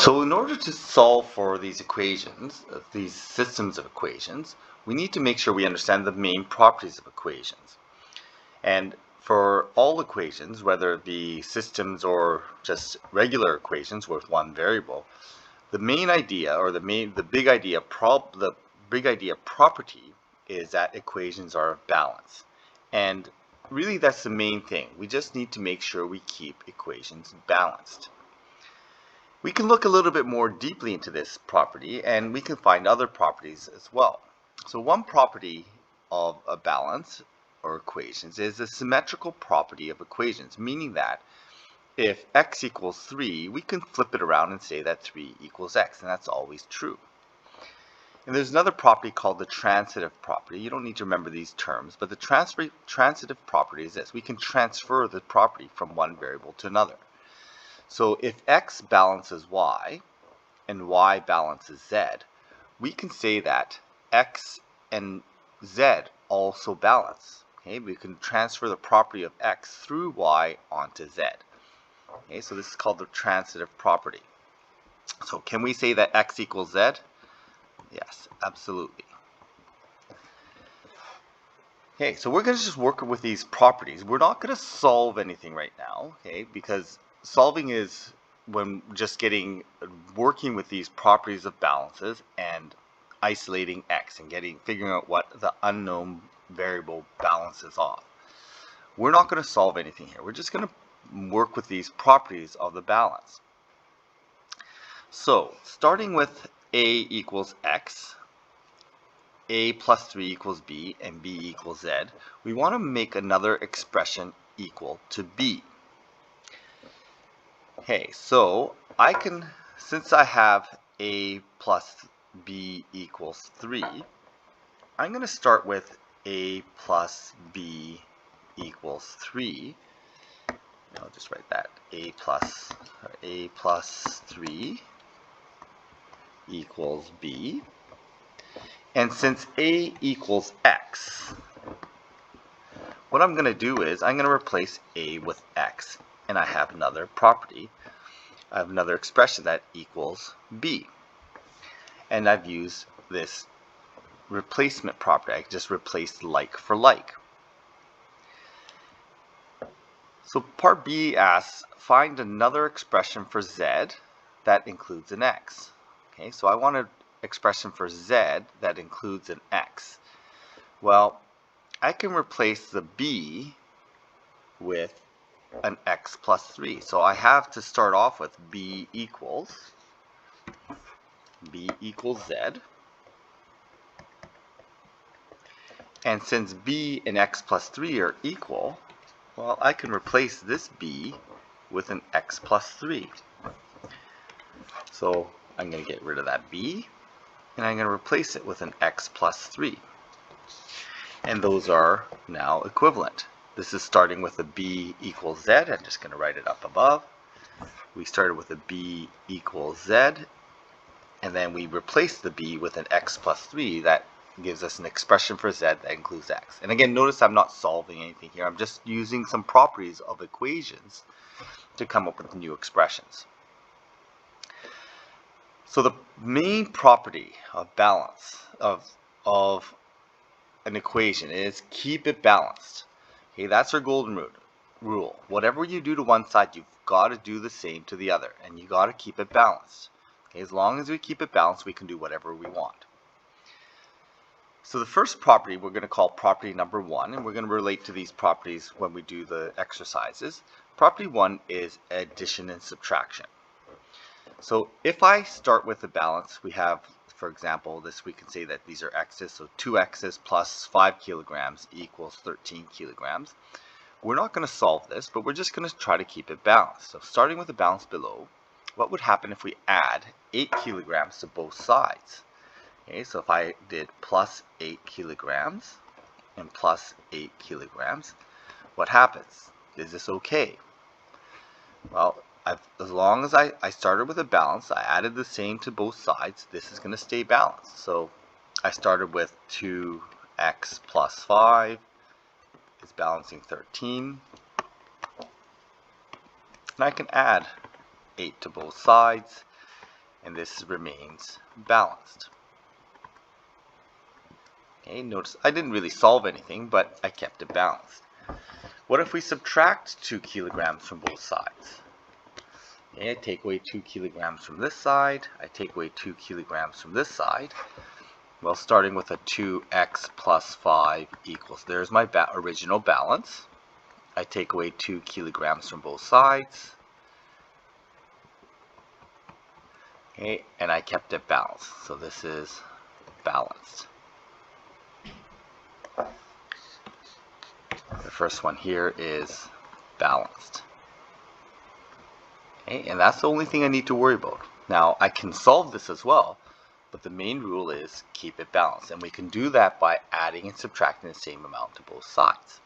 So in order to solve for these equations, these systems of equations, we need to make sure we understand the main properties of equations. And for all equations, whether it be systems or just regular equations with one variable, the main idea or the big idea property is that equations are of balance. And really that's the main thing. We just need to make sure we keep equations balanced. We can look a little bit more deeply into this property and we can find other properties as well. So one property of a balance or equations is the symmetrical property of equations, meaning that if x equals 3, we can flip it around and say that 3 equals x, and that's always true. And there's another property called the transitive property. You don't need to remember these terms, but the transitive property is this. We can transfer the property from one variable to another. So if x balances y and y balances z, we can say that x and z also balance. Okay, we can transfer the property of x through y onto z. Okay, so this is called the transitive property. So can we say that x equals z? Yes, absolutely. Okay, so we're going to just work with these properties. We're not going to solve anything right now, okay, because solving is when just working with these properties of balances and isolating x and figuring out what the unknown variable balances off. We're not going to solve anything here. We're just going to work with these properties of the balance. So starting with a equals x, a plus 3 equals b, and b equals z, we want to make another expression equal to b. Okay, so since I have a plus b equals 3, I'm going to start with a plus b equals 3. I'll just write that, a plus 3 equals b. And since a equals x, what I'm going to do is I'm going to replace a with x. And I have another property. I have another expression that equals b. And I've used this replacement property. I just replaced like for like. So part B asks, find another expression for z that includes an x. Okay, so I want an expression for z that includes an x. Well, I can replace the b with an x plus 3. So I have to start off with b equals z. And since b and x plus 3 are equal, well, I can replace this b with an x plus 3. So I'm going to get rid of that b, and I'm going to replace it with an x plus 3. And those are now equivalent. This is starting with a b equals z. I'm just going to write it up above. We started with a b equals z, and then we replaced the b with an x plus 3. That gives us an expression for z that includes x. And again, notice I'm not solving anything here. I'm just using some properties of equations to come up with new expressions. So the main property of balance of an equation is keep it balanced. Okay, that's our golden rule. Whatever you do to one side, you've got to do the same to the other, and you got to keep it balanced. Okay, as long as we keep it balanced, we can do whatever we want. So the first property we're going to call property number 1, and we're going to relate to these properties when we do the exercises. Property 1 is addition and subtraction. So if I start with the balance, we have, for example, we can say that these are x's, so 2x's plus 5 kilograms equals 13 kilograms. We're not going to solve this, but we're just going to try to keep it balanced. So starting with the balance below, what would happen if we add 8 kilograms to both sides? Okay, so if I did plus 8 kilograms and plus 8 kilograms, what happens? Is this okay? Well, as long as I started with a balance, I added the same to both sides, this is going to stay balanced. So I started with 2x plus 5 is balancing 13. And I can add 8 to both sides. and this remains balanced. Okay, notice I didn't really solve anything, but I kept it balanced. What if we subtract 2 kilograms from both sides? Okay, I take away 2 kilograms from this side, I take away 2 kilograms from this side. Well, starting with a 2x plus 5 equals, there's my original balance. I take away 2 kilograms from both sides. Okay, and I kept it balanced. So this is balanced. The first one here is balanced. Okay, and that's the only thing I need to worry about. Now, I can solve this as well, but the main rule is keep it balanced. And we can do that by adding and subtracting the same amount to both sides.